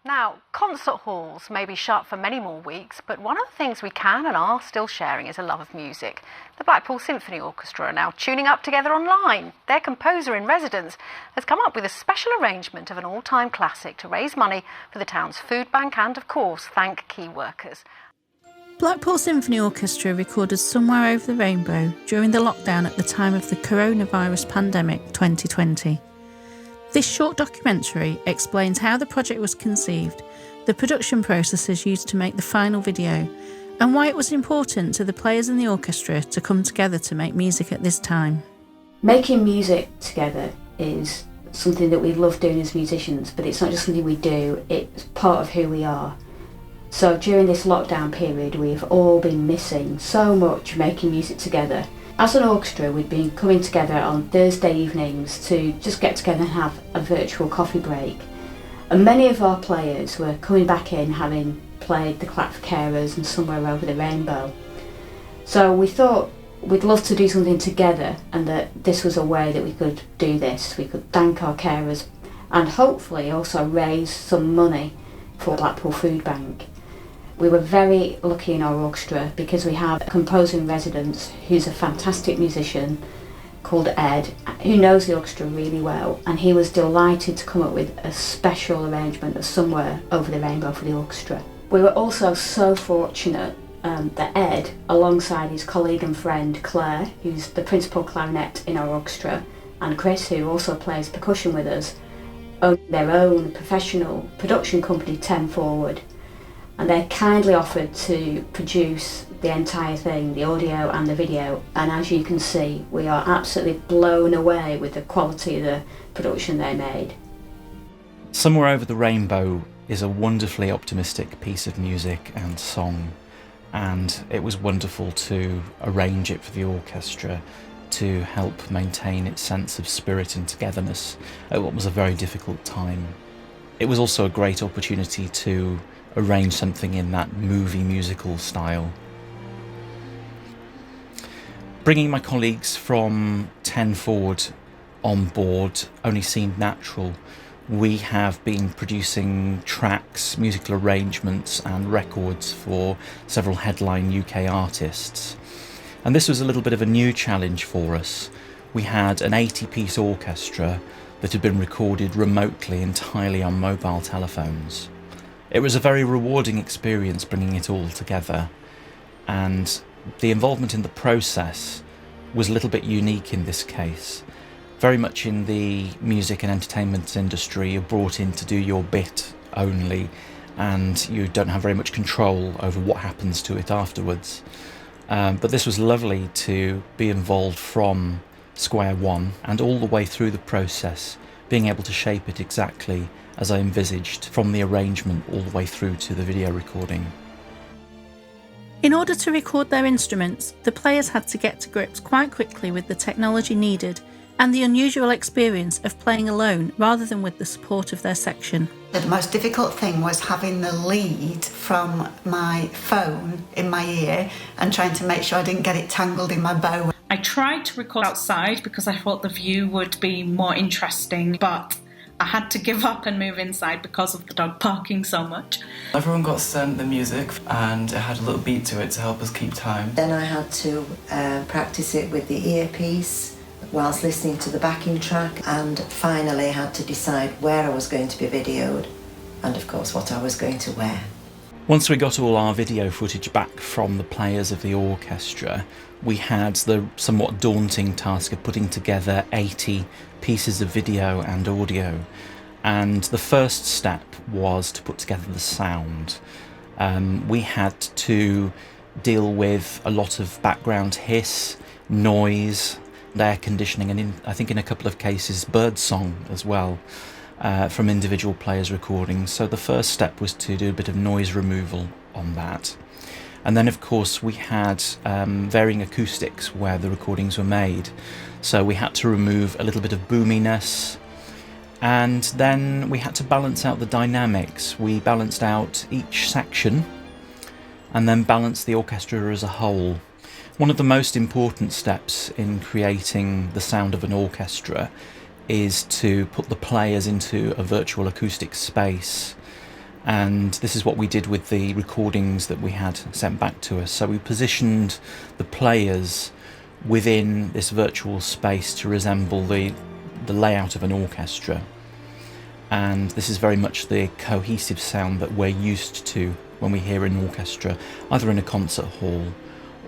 Now, concert halls may be shut for many more weeks, but one of the things we can and are still sharing is a love of music. The Blackpool Symphony Orchestra are now tuning up together online. Their composer in residence has come up with a special arrangement of an all-time classic to raise money for the town's food bank and, of course, thank key workers. Blackpool Symphony Orchestra recorded Somewhere Over the Rainbow during the lockdown at the time of the coronavirus pandemic 2020. This short documentary explains how the project was conceived, the production processes used to make the final video, and why it was important to the players in the orchestra to come together to make music at this time. Making music together is something that we love doing as musicians, but it's not just something we do, it's part of who we are. So during this lockdown period, we've all been missing so much making music together. As an orchestra, we'd been coming together on Thursday evenings to just get together and have a virtual coffee break. And many of our players were coming back in having played the Clap for Carers and Somewhere Over the Rainbow. So we thought we'd love to do something together, and that this was a way that we could do this. We could thank our carers and hopefully also raise some money for Blackpool Food Bank. We were very lucky in our orchestra because we have a composer in residence who's a fantastic musician called Ed, who knows the orchestra really well, and he was delighted to come up with a special arrangement of Somewhere Over the Rainbow for the orchestra. We were also so fortunate that Ed, alongside his colleague and friend Claire, who's the principal clarinet in our orchestra, and Chris, who also plays percussion with us, own their own professional production company, 10 Forward. And they kindly offered to produce the entire thing, the audio and the video, and as you can see, we are absolutely blown away with the quality of the production they made. Somewhere Over the Rainbow is a wonderfully optimistic piece of music and song, and it was wonderful to arrange it for the orchestra to help maintain its sense of spirit and togetherness at what was a very difficult time. It was also a great opportunity to arrange something in that movie musical style. Bringing my colleagues from 10 Forward on board only seemed natural. We have been producing tracks, musical arrangements and records for several headline UK artists. And this was a little bit of a new challenge for us. We had an 80-piece orchestra that had been recorded remotely entirely on mobile telephones. It was a very rewarding experience bringing it all together, and the involvement in the process was a little bit unique in this case. Very much in the music and entertainment industry, you're brought in to do your bit only, and you don't have very much control over what happens to it afterwards. But this was lovely to be involved from square one and all the way through the process, being able to shape it exactly as I envisaged, from the arrangement all the way through to the video recording. In order to record their instruments, the players had to get to grips quite quickly with the technology needed and the unusual experience of playing alone rather than with the support of their section. The most difficult thing was having the lead from my phone in my ear and trying to make sure I didn't get it tangled in my bow. I tried to record outside because I thought the view would be more interesting, but I had to give up and move inside because of the dog barking so much. Everyone got sent the music and it had a little beat to it to help us keep time. Then I had to practice it with the earpiece whilst listening to the backing track, and finally had to decide where I was going to be videoed and of course what I was going to wear. Once we got all our video footage back from the players of the orchestra, we had the somewhat daunting task of putting together 80 pieces of video and audio. And the first step was to put together the sound. We had to deal with a lot of background hiss, noise, and air conditioning, and I think in a couple of cases bird song as well, from individual players' recordings. So the first step was to do a bit of noise removal on that. And then of course we had varying acoustics where the recordings were made. So we had to remove a little bit of boominess, and then we had to balance out the dynamics. We balanced out each section and then balanced the orchestra as a whole. One of the most important steps in creating the sound of an orchestra is to put the players into a virtual acoustic space. And this is what we did with the recordings that we had sent back to us. So we positioned the players within this virtual space to resemble the layout of an orchestra. And this is very much the cohesive sound that we're used to when we hear an orchestra, either in a concert hall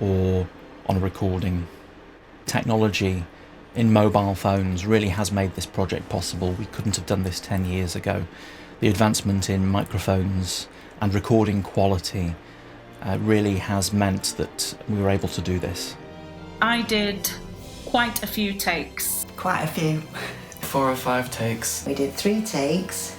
or on a recording. Technology in mobile phones really has made this project possible. We couldn't have done this 10 years ago. The advancement in microphones and recording quality really has meant that we were able to do this. I did quite a few takes. Quite a few. 4 or 5 takes. We did 3 takes.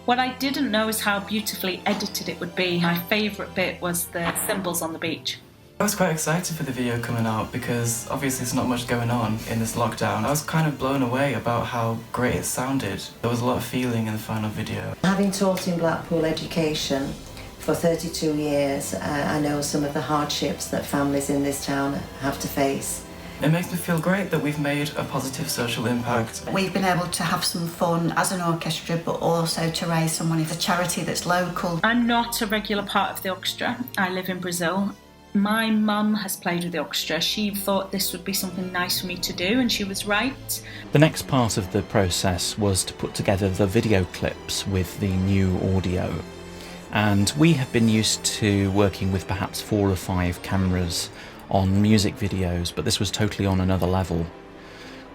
What I didn't know is how beautifully edited it would be. My favourite bit was the cymbals on the beach. I was quite excited for the video coming out because obviously there's not much going on in this lockdown. I was kind of blown away about how great it sounded. There was a lot of feeling in the final video. Having taught in Blackpool education for 32 years, I know some of the hardships that families in this town have to face. It makes me feel great that we've made a positive social impact. We've been able to have some fun as an orchestra, but also to raise some money for charity that's local. I'm not a regular part of the orchestra. I live in Brazil. My mum has played with the orchestra. She thought this would be something nice for me to do, and she was right. The next part of the process was to put together the video clips with the new audio. And we have been used to working with perhaps 4 or 5 cameras on music videos, but this was totally on another level.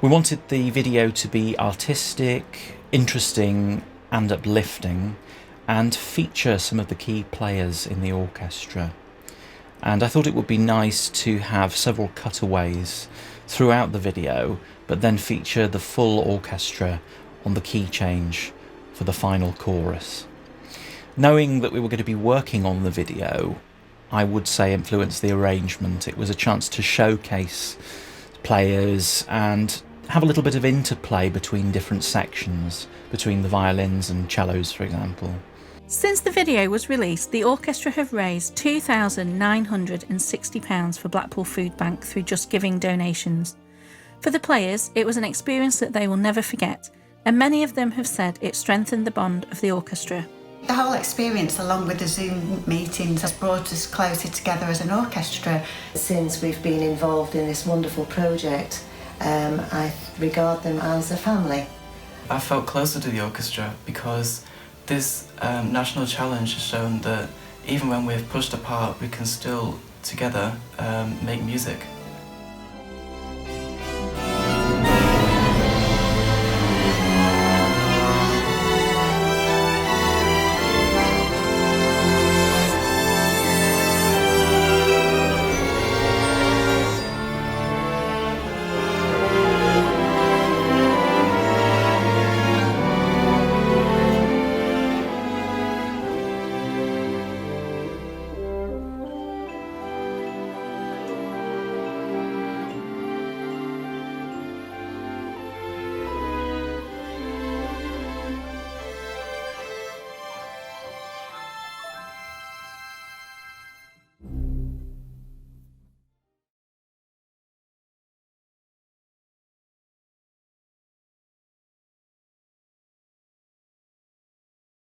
We wanted the video to be artistic, interesting and uplifting, and feature some of the key players in the orchestra. And I thought it would be nice to have several cutaways throughout the video, but then feature the full orchestra on the key change for the final chorus. Knowing that we were going to be working on the video, I would say influenced the arrangement. It was a chance to showcase players and have a little bit of interplay between different sections, between the violins and cellos, for example. Since the video was released, the orchestra have raised £2,960 for Blackpool Food Bank through Just Giving donations. For the players, it was an experience that they will never forget, and many of them have said it strengthened the bond of the orchestra. The whole experience, along with the Zoom meetings, has brought us closer together as an orchestra. Since we've been involved in this wonderful project, I regard them as a family. I felt closer to the orchestra because this national challenge has shown that even when we're pushed apart, we can still together make music.